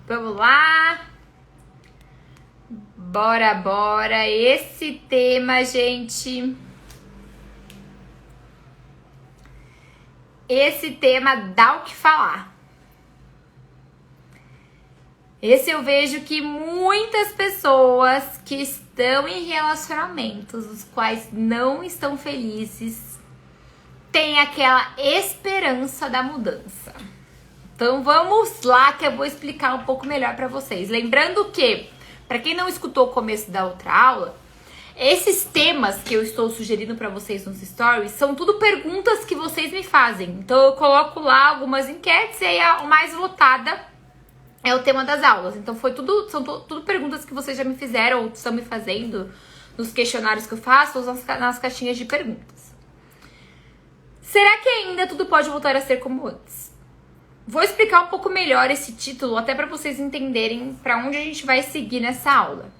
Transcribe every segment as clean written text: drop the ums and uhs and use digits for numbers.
Vamos lá. Bora. Esse tema, gente. Esse tema dá o que falar. Esse eu vejo que muitas pessoas que estão em relacionamentos, os quais não estão felizes, têm aquela esperança da mudança. Então vamos lá que eu vou explicar um pouco melhor para vocês. Lembrando que, para quem não escutou o começo da outra aula, esses temas que eu estou sugerindo para vocês nos stories são tudo perguntas que vocês me fazem. Então eu coloco lá algumas enquetes e aí a mais votada é o tema das aulas. Então são tudo perguntas que vocês já me fizeram ou estão me fazendo nos questionários que eu faço ou nas caixinhas de perguntas. Será que ainda tudo pode voltar a ser como antes? Vou explicar um pouco melhor esse título, até para vocês entenderem para onde a gente vai seguir nessa aula.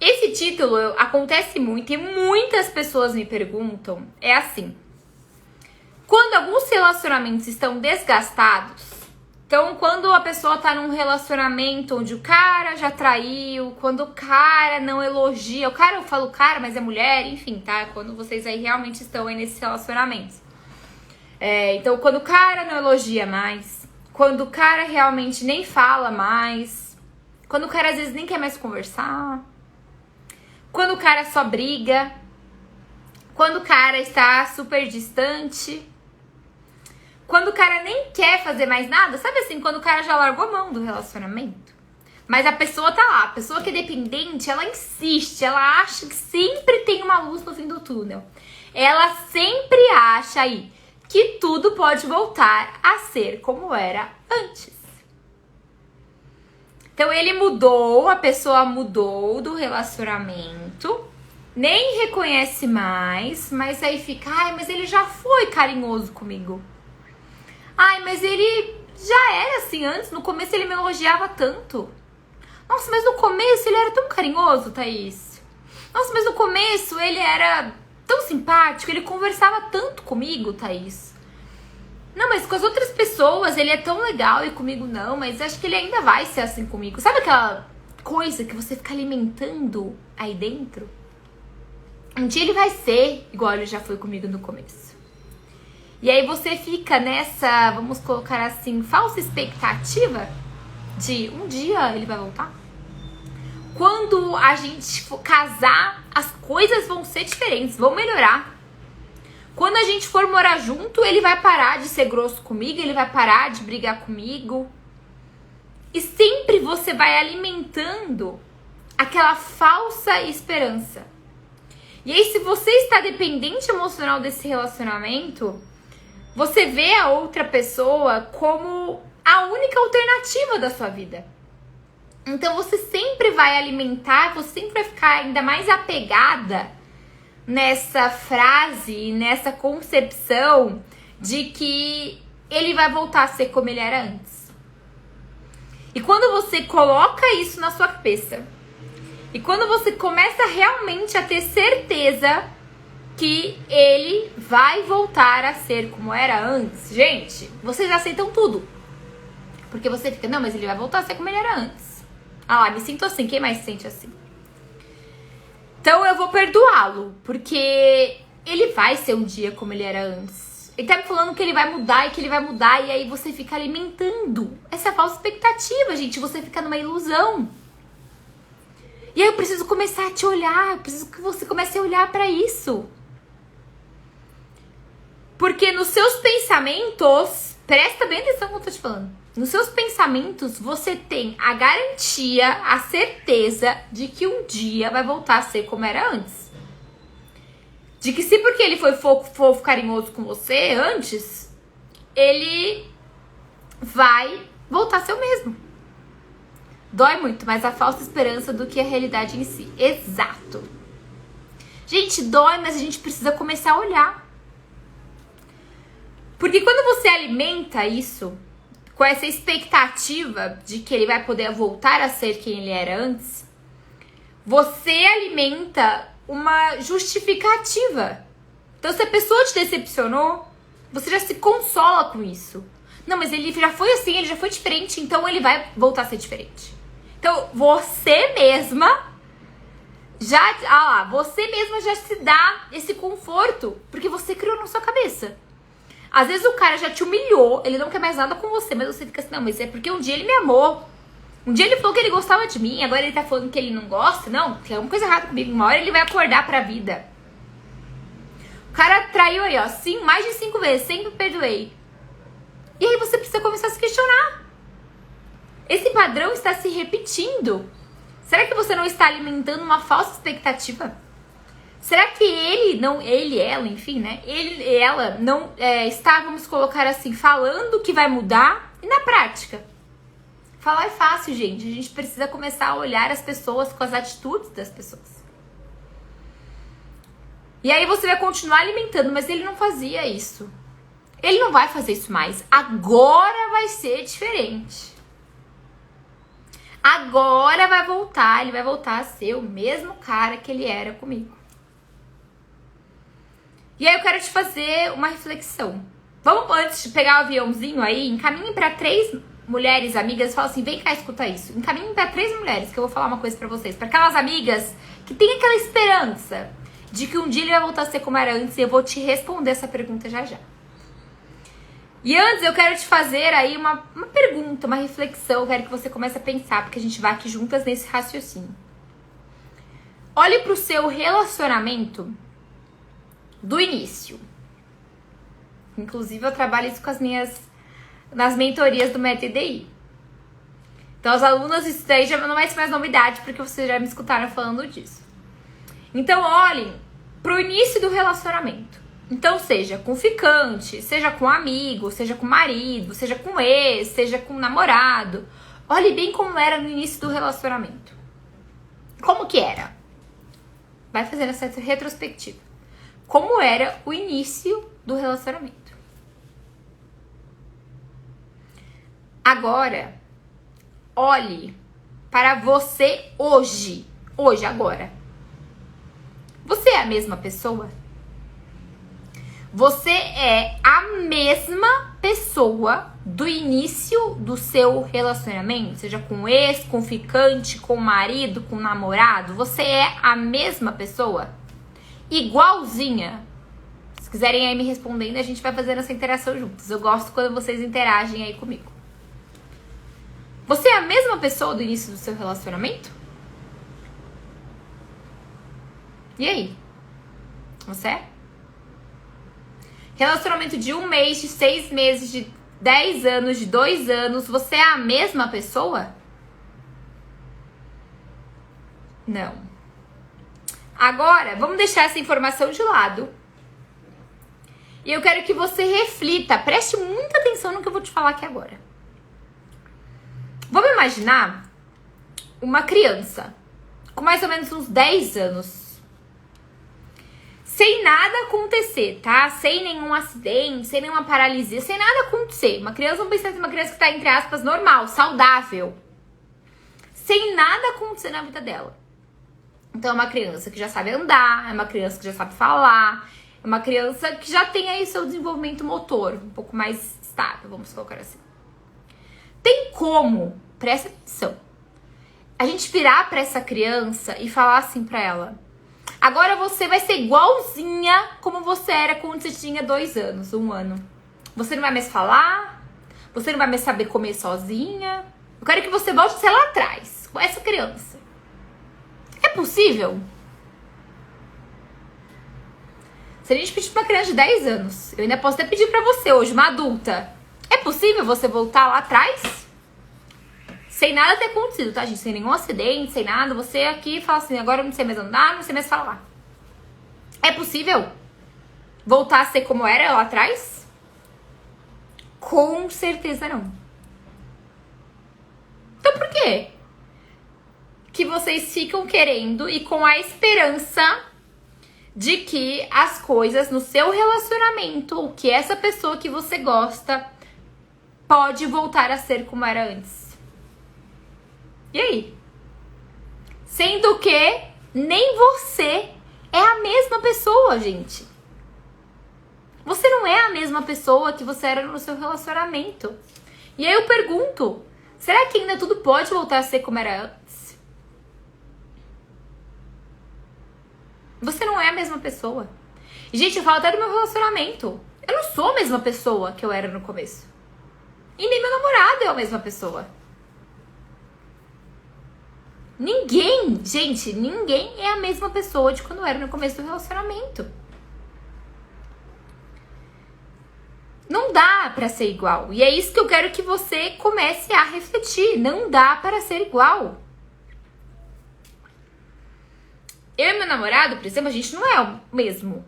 Esse título acontece muito e muitas pessoas me perguntam, é assim. Quando alguns relacionamentos estão desgastados, então quando a pessoa tá num relacionamento onde o cara já traiu, quando o cara não elogia, eu falo cara, mas é mulher, enfim, tá? Quando vocês aí realmente estão aí nesses relacionamentos. Então, quando o cara não elogia mais, quando o cara realmente nem fala mais, quando o cara às vezes nem quer mais conversar, quando o cara só briga, quando o cara está super distante, quando o cara nem quer fazer mais nada, sabe assim, quando o cara já largou a mão do relacionamento, mas a pessoa tá lá, a pessoa que é dependente, ela insiste, ela acha que sempre tem uma luz no fim do túnel, ela sempre acha aí que tudo pode voltar a ser como era antes. Então ele mudou, a pessoa mudou do relacionamento, nem reconhece mais, mas aí fica, mas ele já foi carinhoso comigo. Mas ele já era assim antes, no começo ele me elogiava tanto. Nossa, mas no começo ele era tão carinhoso, Thaís. Nossa, mas no começo ele era tão simpático, ele conversava tanto comigo, Thaís. Não, mas com as outras pessoas ele é tão legal e comigo não, mas acho que ele ainda vai ser assim comigo. Sabe aquela coisa que você fica alimentando aí dentro? Um dia ele vai ser igual ele já foi comigo no começo. E aí você fica nessa, vamos colocar assim, falsa expectativa de um dia ele vai voltar. Quando a gente for casar, as coisas vão ser diferentes, vão melhorar. Quando a gente for morar junto, ele vai parar de ser grosso comigo, ele vai parar de brigar comigo. E sempre você vai alimentando aquela falsa esperança. E aí, se você está dependente emocional desse relacionamento, você vê a outra pessoa como a única alternativa da sua vida. Então você sempre vai alimentar, você sempre vai ficar ainda mais apegada nessa frase, nessa concepção de que ele vai voltar a ser como ele era antes. E quando você coloca isso na sua cabeça, e quando você começa realmente a ter certeza que ele vai voltar a ser como era antes, gente, vocês aceitam tudo. Porque você fica, não, mas ele vai voltar a ser como ele era antes. Me sinto assim, quem mais se sente assim? Então eu vou perdoá-lo, porque ele vai ser um dia como ele era antes. Ele tá me falando que ele vai mudar e que ele vai mudar, e aí você fica alimentando essa falsa expectativa, gente. Você fica numa ilusão. E aí eu preciso começar a te olhar, eu preciso que você comece a olhar pra isso. Porque nos seus pensamentos, presta bem atenção no que eu tô te falando. Nos seus pensamentos, você tem a garantia, a certeza de que um dia vai voltar a ser como era antes. De que se porque ele foi fofo, carinhoso com você antes, ele vai voltar a ser o mesmo. Dói muito, mas a falsa esperança do que a realidade em si. Exato. Gente, dói, mas a gente precisa começar a olhar. Porque quando você alimenta isso, com essa expectativa de que ele vai poder voltar a ser quem ele era antes, você alimenta uma justificativa. Então, se a pessoa te decepcionou, você já se consola com isso. Não, mas ele já foi assim, ele já foi diferente, então ele vai voltar a ser diferente. Então, você mesma você mesma já se dá esse conforto, porque você criou na sua cabeça. Às vezes o cara já te humilhou, ele não quer mais nada com você, mas você fica assim, não, mas é porque um dia ele me amou. Um dia ele falou que ele gostava de mim, agora ele tá falando que ele não gosta. Não, tem alguma coisa errada comigo. Uma hora ele vai acordar pra vida. O cara traiu aí, ó, mais de 5 vezes, sempre perdoei. E aí você precisa começar a se questionar. Esse padrão está se repetindo. Será que você não está alimentando uma falsa expectativa? Será que ela, enfim, né? Ela não está, vamos colocar assim, falando que vai mudar e na prática? Falar é fácil, gente. A gente precisa começar a olhar as pessoas com as atitudes das pessoas. E aí você vai continuar alimentando, mas ele não fazia isso. Ele não vai fazer isso mais. Agora vai ser diferente. Agora vai voltar, ele vai voltar a ser o mesmo cara que ele era comigo. E aí eu quero te fazer uma reflexão. Vamos, antes de pegar o aviãozinho aí, encaminhe para 3 mulheres, amigas, fala assim, vem cá, escuta isso. Encaminhe para 3 mulheres, que eu vou falar uma coisa para vocês. Para aquelas amigas que têm aquela esperança de que um dia ele vai voltar a ser como era antes, e eu vou te responder essa pergunta já já. E antes eu quero te fazer aí uma pergunta, uma reflexão, eu quero que você comece a pensar, porque a gente vai aqui juntas nesse raciocínio. Olhe pro seu relacionamento do início. Inclusive eu trabalho isso com nas mentorias do MetaDI. Então as alunas, isso daí já não é mais novidade, porque vocês já me escutaram falando disso. Então olhem pro início do relacionamento. Então, seja com ficante, seja com amigo, seja com marido, seja com ex, seja com namorado. Olhe bem como era no início do relacionamento. Como que era? Vai fazendo essa retrospectiva. Como era o início do relacionamento. Agora, olhe para você hoje. Hoje, agora. Você é a mesma pessoa? Você é a mesma pessoa do início do seu relacionamento? Seja com ex, com ficante, com marido, com namorado? Você é a mesma pessoa? Igualzinha? Se quiserem aí me respondendo, a gente vai fazendo essa interação juntos. Eu gosto quando vocês interagem aí comigo. Você é a mesma pessoa do início do seu relacionamento? E aí? Você é? Relacionamento de 1 mês, de 6 meses, de 10 anos, de 2 anos, você é a mesma pessoa? Não. Agora, vamos deixar essa informação de lado. E eu quero que você reflita, preste muita atenção no que eu vou te falar aqui agora. Vamos imaginar uma criança com mais ou menos uns 10 anos. Sem nada acontecer, tá? Sem nenhum acidente, sem nenhuma paralisia, sem nada acontecer. Uma criança, vamos pensar em uma criança que tá, entre aspas, normal, saudável. Sem nada acontecer na vida dela. Então é uma criança que já sabe andar, é uma criança que já sabe falar, é uma criança que já tem aí seu desenvolvimento motor um pouco mais estável, vamos colocar assim. Tem como, presta atenção, a gente virar pra essa criança e falar assim pra ela: agora você vai ser igualzinha como você era quando você tinha 2 anos, 1 ano. Você não vai mais falar, você não vai mais saber comer sozinha. Eu quero que você volte, sei lá atrás, com essa criança. É possível? Se a gente pedir pra uma criança de 10 anos, eu ainda posso até pedir pra você hoje, uma adulta. É possível você voltar lá atrás? Sem nada ter acontecido, tá, gente? Sem nenhum acidente, sem nada. Você aqui fala assim, agora eu não sei mais andar, não sei mais falar. É possível voltar a ser como era lá atrás? Com certeza não. Então por quê que vocês ficam querendo e com a esperança de que as coisas no seu relacionamento, ou que essa pessoa que você gosta, pode voltar a ser como era antes? E aí? Sendo que nem você é a mesma pessoa, gente. Você não é a mesma pessoa que você era no seu relacionamento. E aí eu pergunto, será que ainda tudo pode voltar a ser como era antes? Você não é a mesma pessoa. E, gente, eu falo até do meu relacionamento. Eu não sou a mesma pessoa que eu era no começo. E nem meu namorado é a mesma pessoa. Ninguém, gente, ninguém é a mesma pessoa de quando era no começo do relacionamento. Não dá pra ser igual. E é isso que eu quero que você comece a refletir. Não dá para ser igual. Eu e meu namorado, por exemplo, a gente não é o mesmo.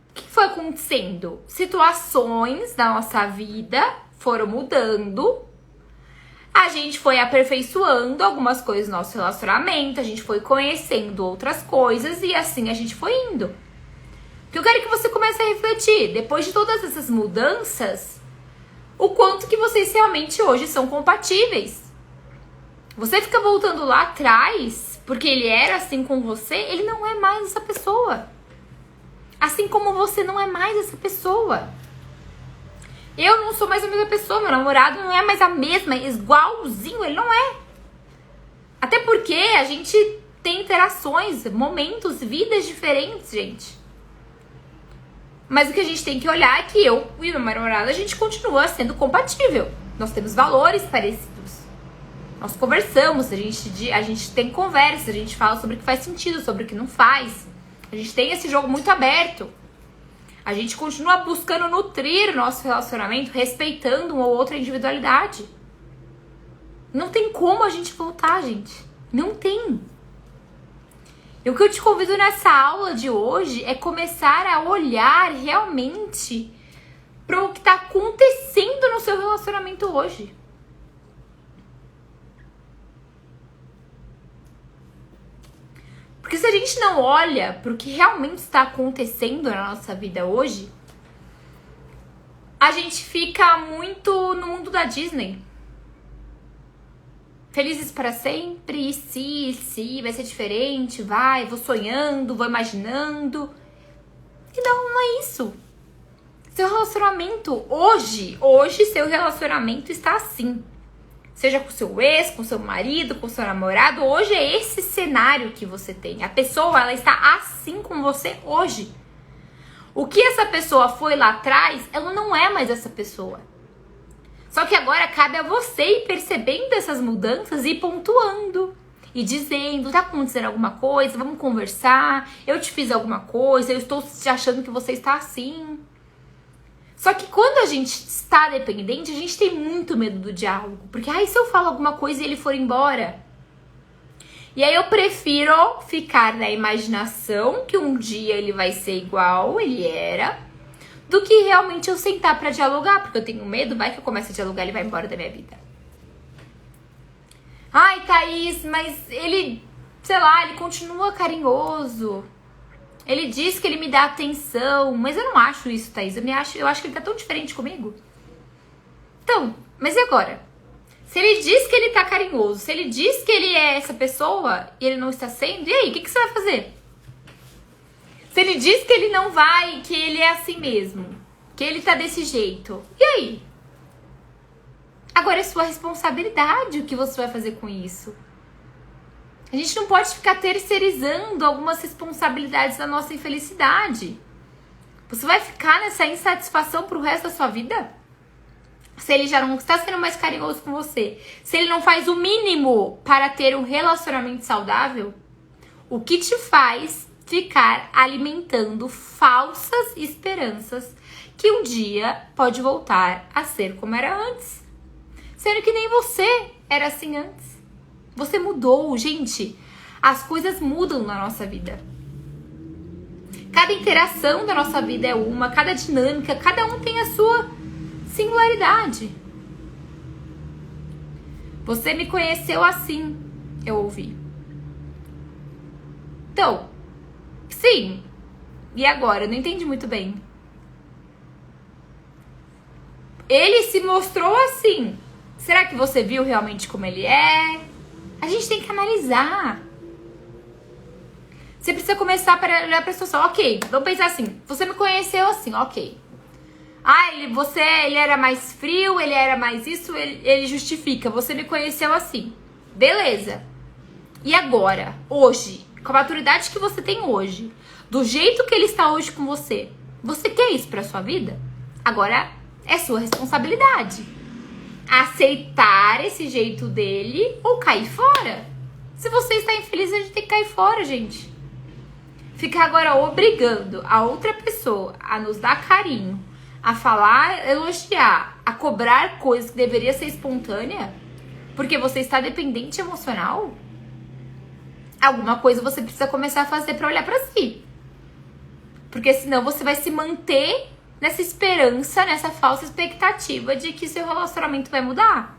O que foi acontecendo? Situações da nossa vida foram mudando. A gente foi aperfeiçoando algumas coisas no nosso relacionamento. A gente foi conhecendo outras coisas e assim a gente foi indo. O que eu quero que você comece a refletir, depois de todas essas mudanças, o quanto que vocês realmente hoje são compatíveis. Você fica voltando lá atrás, porque ele era assim com você, ele não é mais essa pessoa. Assim como você não é mais essa pessoa. Eu não sou mais a mesma pessoa, meu namorado não é mais a mesma, igualzinho, ele não é. Até porque a gente tem interações, momentos, vidas diferentes, gente. Mas o que a gente tem que olhar é que eu e o meu namorado, a gente continua sendo compatível. Nós temos valores parecidos. Nós conversamos, a gente tem conversa, a gente fala sobre o que faz sentido, sobre o que não faz. A gente tem esse jogo muito aberto. A gente continua buscando nutrir o nosso relacionamento, respeitando uma ou outra individualidade. Não tem como a gente voltar, gente. Não tem. E o que eu te convido nessa aula de hoje é começar a olhar realmente para o que está acontecendo no seu relacionamento hoje. Porque se a gente não olha para o que realmente está acontecendo na nossa vida hoje, a gente fica muito no mundo da Disney. Felizes para sempre, e se, vai ser diferente, vou sonhando, vou imaginando. E não é isso. Seu relacionamento hoje seu relacionamento está assim. Seja com seu ex, com seu marido, com seu namorado, hoje é esse cenário que você tem. A pessoa, ela está assim com você hoje. O que essa pessoa foi lá atrás, ela não é mais essa pessoa. Só que agora cabe a você ir percebendo essas mudanças e pontuando. E dizendo, tá acontecendo alguma coisa, vamos conversar, eu te fiz alguma coisa, eu estou achando que você está assim. Só que quando a gente está dependente, a gente tem muito medo do diálogo. Porque, se eu falo alguma coisa e ele for embora? E aí eu prefiro ficar na imaginação que um dia ele vai ser igual ele era, do que realmente eu sentar pra dialogar, porque eu tenho medo, vai que eu começo a dialogar, ele vai embora da minha vida. Ai, Thaís, mas ele, sei lá, ele continua carinhoso. Ele diz que ele me dá atenção, mas eu não acho isso, Thaís. Eu acho que ele tá tão diferente comigo. Então, mas e agora? Se ele diz que ele tá carinhoso, se ele diz que ele é essa pessoa e ele não está sendo, e aí, o que você vai fazer? Se ele diz que ele não vai, que ele é assim mesmo, que ele tá desse jeito, e aí? Agora é sua responsabilidade o que você vai fazer com isso. A gente não pode ficar terceirizando algumas responsabilidades da nossa infelicidade. Você vai ficar nessa insatisfação pro resto da sua vida? Se ele já não está sendo mais carinhoso com você, se ele não faz o mínimo para ter um relacionamento saudável, o que te faz ficar alimentando falsas esperanças que um dia pode voltar a ser como era antes. Sendo que nem você era assim antes. Você mudou, gente. As coisas mudam na nossa vida. Cada interação da nossa vida é uma, cada dinâmica, cada um tem a sua singularidade. Você me conheceu assim, eu ouvi. Então, sim. E agora? Eu não entendi muito bem. Ele se mostrou assim. Será que você viu realmente como ele é? A gente tem que analisar. Você precisa começar para olhar para a situação. Ok, vamos pensar assim. Você me conheceu assim, ok. Ah, ele era mais frio, ele era mais isso, ele justifica. Você me conheceu assim. Beleza. E agora, hoje, com a maturidade que você tem hoje, do jeito que ele está hoje com você, você quer isso pra sua vida? Agora é sua responsabilidade. Aceitar esse jeito dele ou cair fora. Se você está infeliz, a gente tem que cair fora, gente. Ficar agora obrigando a outra pessoa a nos dar carinho, a falar, elogiar, a cobrar coisas que deveria ser espontânea, porque você está dependente emocional, alguma coisa você precisa começar a fazer para olhar para si. Porque senão você vai se manter nessa esperança, nessa falsa expectativa de que seu relacionamento vai mudar.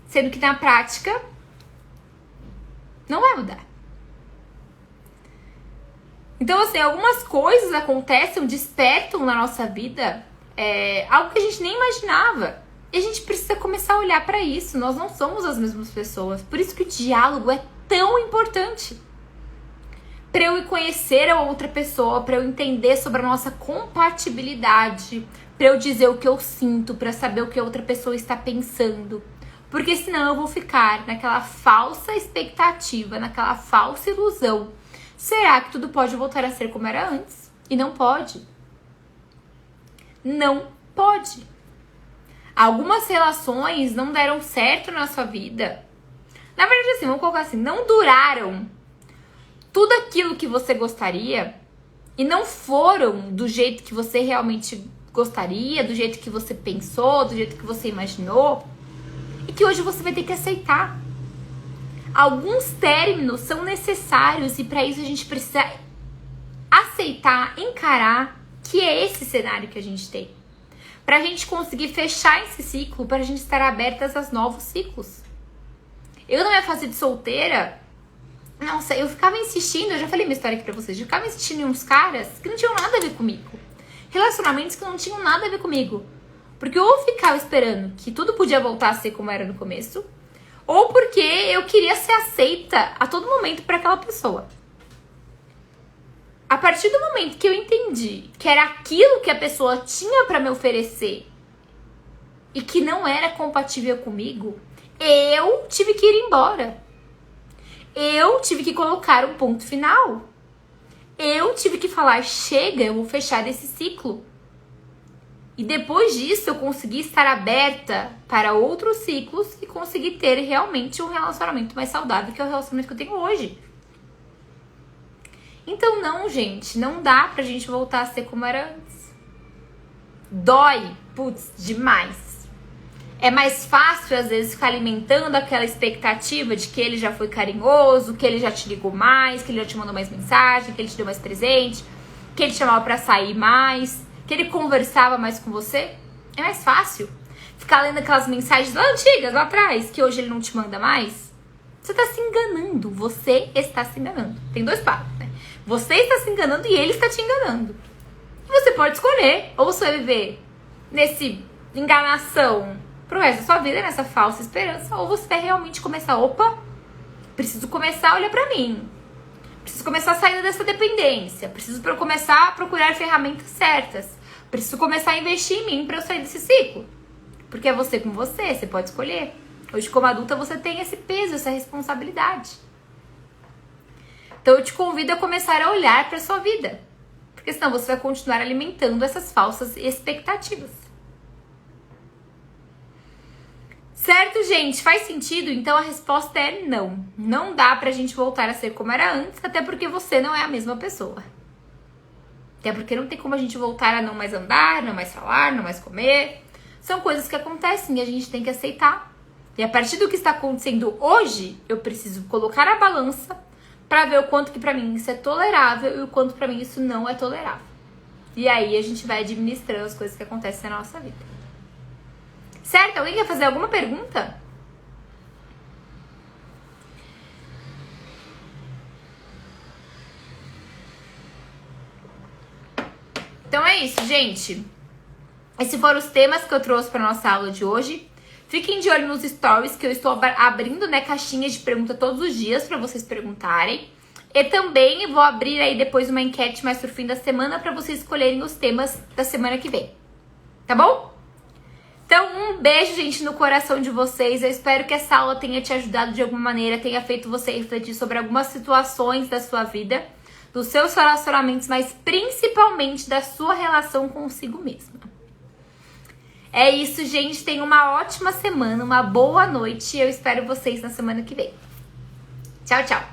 Sendo que na prática, não vai mudar. Então, assim, algumas coisas acontecem, despertam na nossa vida, algo que a gente nem imaginava. E a gente precisa começar a olhar para isso. Nós não somos as mesmas pessoas. Por isso que o diálogo é tão importante. Para eu conhecer a outra pessoa, para eu entender sobre a nossa compatibilidade, para eu dizer o que eu sinto, para saber o que a outra pessoa está pensando. Porque senão eu vou ficar naquela falsa expectativa, naquela falsa ilusão. Será que tudo pode voltar a ser como era antes? E não pode. Não pode. Algumas relações não deram certo na sua vida. Na verdade, assim, vamos colocar assim, não duraram tudo aquilo que você gostaria e não foram do jeito que você realmente gostaria, do jeito que você pensou, do jeito que você imaginou, e que hoje você vai ter que aceitar. Alguns términos são necessários e para isso a gente precisa aceitar, encarar que é esse cenário que a gente tem. Pra gente conseguir fechar esse ciclo, pra gente estar abertas aos novos ciclos. Eu na minha fase de solteira, nossa, eu ficava insistindo, eu já falei minha história aqui pra vocês, eu ficava insistindo em uns caras que não tinham nada a ver comigo. Relacionamentos que não tinham nada a ver comigo. Porque ou eu ficava esperando que tudo podia voltar a ser como era no começo, ou porque eu queria ser aceita a todo momento por aquela pessoa. A partir do momento que eu entendi que era aquilo que a pessoa tinha pra me oferecer e que não era compatível comigo, eu tive que ir embora. Eu tive que colocar um ponto final. Eu tive que falar, chega, eu vou fechar esse ciclo. E depois disso eu consegui estar aberta para outros ciclos e conseguir ter realmente um relacionamento mais saudável, que é o relacionamento que eu tenho hoje. Então não, gente, não dá pra gente voltar a ser como era antes. Dói, putz, demais. É mais fácil, às vezes, ficar alimentando aquela expectativa de que ele já foi carinhoso, que ele já te ligou mais, que ele já te mandou mais mensagem, que ele te deu mais presente, que ele te chamava pra sair mais, que ele conversava mais com você. É mais fácil ficar lendo aquelas mensagens lá antigas, lá atrás, que hoje ele não te manda mais. Você tá se enganando, você está se enganando. Tem dois passos, né? Você está se enganando e ele está te enganando. E você pode escolher, ou você vai viver nesse enganação pro resto da sua vida, nessa falsa esperança, ou você vai realmente começar, opa, preciso começar a olhar pra mim. Preciso começar a sair dessa dependência. Preciso começar a procurar ferramentas certas. Preciso começar a investir em mim pra eu sair desse ciclo. Porque é você com você, você pode escolher. Hoje, como adulta, você tem esse peso, essa responsabilidade. Então, eu te convido a começar a olhar pra sua vida. Porque senão você vai continuar alimentando essas falsas expectativas. Certo, gente? Faz sentido? Então a resposta é não. Não dá pra gente voltar a ser como era antes, até porque você não é a mesma pessoa. Até porque não tem como a gente voltar a não mais andar, não mais falar, não mais comer. São coisas que acontecem e a gente tem que aceitar. E a partir do que está acontecendo hoje, eu preciso colocar a balança pra ver o quanto que pra mim isso é tolerável e o quanto pra mim isso não é tolerável. E aí a gente vai administrando as coisas que acontecem na nossa vida. Certo? Alguém quer fazer alguma pergunta? Então é isso, gente. Esses foram os temas que eu trouxe para nossa aula de hoje. Fiquem de olho nos stories, que eu estou abrindo, né, caixinhas de pergunta todos os dias para vocês perguntarem. E também vou abrir aí depois uma enquete mais pro fim da semana para vocês escolherem os temas da semana que vem. tá bom? Então, um beijo, gente, no coração de vocês. Eu espero que essa aula tenha te ajudado de alguma maneira, tenha feito você refletir sobre algumas situações da sua vida, dos seus relacionamentos, mas principalmente da sua relação consigo mesma. É isso, gente. Tenha uma ótima semana, uma boa noite. E eu espero vocês na semana que vem. Tchau, tchau.